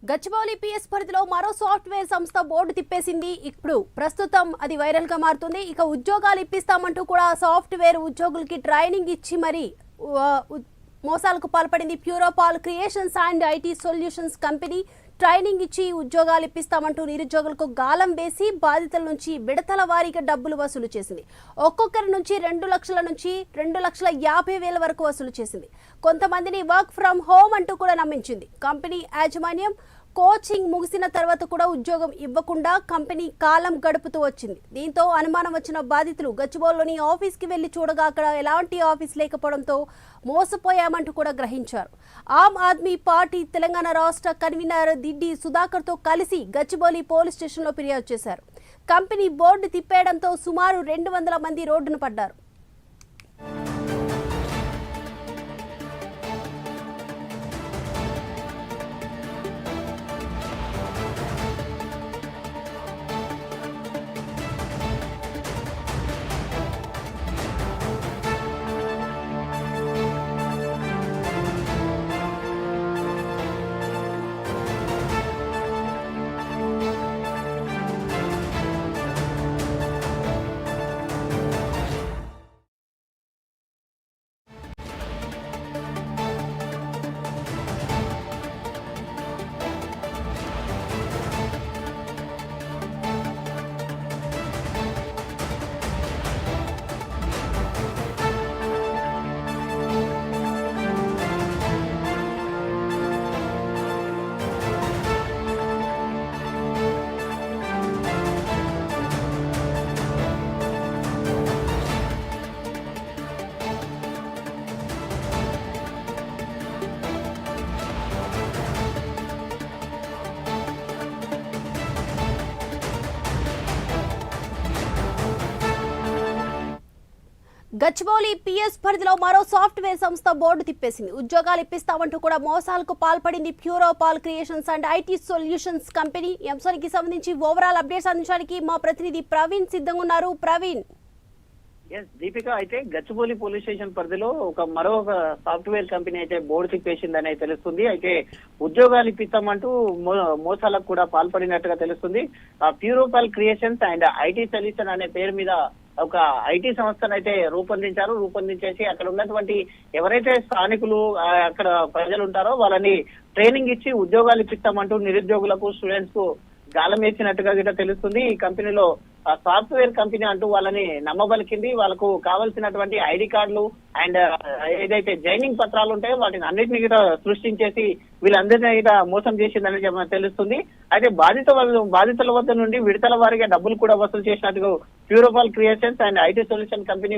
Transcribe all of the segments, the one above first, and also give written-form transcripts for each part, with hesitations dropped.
Gachibowli PS పరిధిలో మరో software సంస్థ బోర్డు తిప్పేసింది. ఇప్పుడు ప్రస్తుతం అది వైరల్ గా మారుతుంది. ఇక ఉద్యోగాలు ఇప్పిస్తామంటూ కూడా సాఫ్ట్వేర్ ఉద్యోగులకి ట్రైనింగ్ ఇచ్చి మరి మోసాలకు పాల్పడింది. Puropal creations and IT solutions company training ఇచ్చి ఉద్యోగాలు ఇప్పిస్తామంటూ నిరుద్యోగులకు గాలం వేసి బాధితుల నుంచి విడతల వారీగా డబ్బులు వసూలు చేసింది. ఒక్కొక్కరి నుంచి 2 లక్షల నుంచి 2,50,000 వరకు వసూలు చేసింది. కొంతమందిని వర్క్ ఫ్రం హోమ్ అంటూ కూడా నమ్మించింది. కంపెనీ యాజమాన్యం కోచింగ్ ముగిసిన తర్వాత కూడా ఉద్యోగం ఇవ్వకుండా కంపెనీ కాలం గడుపుతూ వచ్చింది. దీంతో అనుమానం వచ్చిన బాధితులు గచ్చిబౌలిలోని ఆఫీస్కి వెళ్లి చూడగా అక్కడ ఎలాంటి ఆఫీస్ లేకపోవడంతో మోసపోయామంటూ కూడా గ్రహించారు. ఆమ్ ఆద్మీ పార్టీ తెలంగాణ రాష్ట్ర కన్వీనర్ దిడ్డి సుధాకర్తో కలిసి గచ్చిబౌలి పోలీస్ స్టేషన్లో ఫిర్యాదు చేశారు. కంపెనీ బోర్డు తిప్పేయడంతో సుమారు 200 మంది రోడ్డున పడ్డారు. గచ్చిబౌలి పిఎస్ పరిధిలో మరో సాఫ్ట్వేర్ సంస్థ బోర్డు తిప్పేసింది. ఉద్యోగాలు ఇప్పిస్తామంటూ కూడా మోసాలకు పాల్పడింది. Puropal creations and IT solutions company. ఈ అంశానికి సంబంధించి ఓవరాల్ అప్డేట్స్ అందించడానికి మా ప్రతినిధి ప్రవీణ్ సిద్ధంగా ఉన్నారు. ప్రవీణ్. దీపిక, అయితే గచ్చిబౌలి పోలీస్ స్టేషన్ పరిధిలో మరో సాఫ్ట్వేర్ కంపెనీ అయితే బోర్డు తిప్పేసిందని తెలుస్తుంది. అయితే ఉద్యోగాలు ఇప్పిస్తామంటూ మోసాలకు కూడా పాల్పడినట్టుగా తెలుస్తుంది. ప్యూరోపాల్ క్రియేషన్స్ అండ్ ఐటీ సొల్యూషన్ అనే పేరు మీద ఒక ఐటీ సంస్థను అయితే రూపొందించేసి అక్కడ ఉన్నటువంటి ఎవరైతే స్థానికులు అక్కడ ప్రజలు ఉంటారో వాళ్ళని ట్రైనింగ్ ఇచ్చి ఉద్యోగాలు ఇప్పిస్తామంటూ నిరుద్యోగులకు స్టూడెంట్స్ కు గాలం వేసినట్టుగా గిట్ట తెలుస్తుంది. ఈ కంపెనీలో సాఫ్ట్వేర్ కంపెనీ అంటూ వాళ్ళని నమ్మబలికింది. వాళ్ళకు కావాల్సినటువంటి ఐడి కార్డులు అండ్ ఏదైతే జాయినింగ్ పత్రాలు ఉంటాయో వాటిని అన్నింటినీ గిట్ట సృష్టించేసి వీళ్ళందరినీ గిట్ట మోసం చేసిందని తెలుస్తుంది. అయితే బాధితుల వద్ద నుండి విడతల వారీగా డబ్బులు కూడా వసూలు చేసినట్టుగా Puropal creations and IT solution company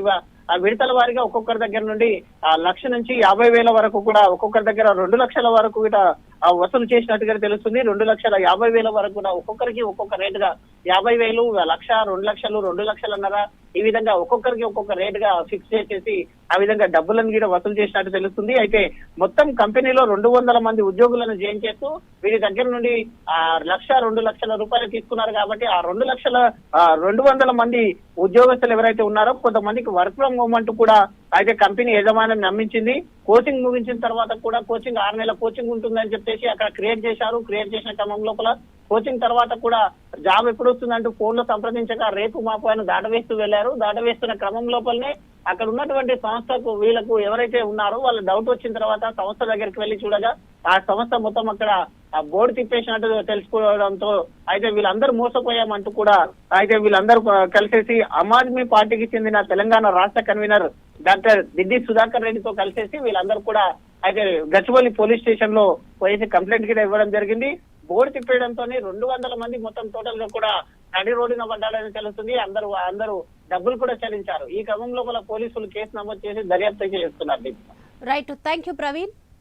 ఆ విడతల వారీగా ఒక్కొక్కరి దగ్గర నుండి 1,00,000 నుంచి 50,000 వరకు కూడా ఒక్కొక్కరి దగ్గర 2 లక్షల వరకు కూడా వసూలు చేసినట్టుగా తెలుస్తుంది. 2,50,000 వరకు కూడా ఒక్కొక్కరికి ఒక్కొక్క రేటుగా 50,000, 1,00,000, 2 లక్షలు, 2 లక్షలన్నర ఈ విధంగా ఒక్కొక్కరికి ఒక్కొక్క రేటుగా ఫిక్స్ చేసేసి ఆ విధంగా డబ్బులను కూడా వసూలు చేసినట్టు తెలుస్తుంది. అయితే మొత్తం కంపెనీలో 200 మంది ఉద్యోగులను జాయిన్ చేస్తూ వీరి దగ్గర నుండి 1,00,000, 2 లక్షల రూపాయలు తీసుకున్నారు. కాబట్టి ఆ 200 మంది ఉద్యోగస్తులు ఎవరైతే ఉన్నారో కొంతమందికి వర్క్ ఫ్రం హోమ్ అంటూ కూడా అయితే కంపెనీ యజమానం నమ్మించింది. కోచింగ్ ముగించిన తర్వాత కూడా 6 నెలల కోచింగ్ ఉంటుందని చెప్పేసి అక్కడ క్రియేట్ చేసిన క్రమం లోపల కోచింగ్ తర్వాత కూడా జాబ్ ఎప్పుడు వస్తుందంటూ ఫోన్ లో సంప్రదించక రేపు మాపు ఆయన దాటవేస్తున్న క్రమం లోపలనే అక్కడ ఉన్నటువంటి సంస్థకు వీళ్ళకు ఎవరైతే ఉన్నారో వాళ్ళు డౌట్ వచ్చిన తర్వాత సంస్థ దగ్గరికి వెళ్లి చూడగా ఆ సంస్థ మొత్తం అక్కడ బోర్డు తిప్పేసినట్టు తెలుసుకోవడంతో అయితే వీళ్ళందరూ మోసపోయామంటూ కూడా అయితే వీళ్ళందరూ కలిసేసి ఆమ్ ఆద్మీ పార్టీకి చెందిన తెలంగాణ రాష్ట్ర కన్వీనర్ డాక్టర్ దిడ్డి సుధాకర్ రెడ్డితో కలిసేసి వీళ్ళందరూ కూడా అయితే గచ్చిబౌలి పోలీస్ స్టేషన్ లో పోయేసి కంప్లైంట్ కూడా ఇవ్వడం జరిగింది. బోర్డు తిప్పేయడంతో 200 మంది మొత్తం టోటల్ గా కూడా నడి రోడ్డున పడ్డాడని తెలుస్తుంది. అందరూ డబ్బులు కూడా చెల్లించారు. ఈ క్రమంలో పోలీసులు కేసు నమోదు చేసి దర్యాప్తు చేస్తున్నారు. Right, thank you Praveen.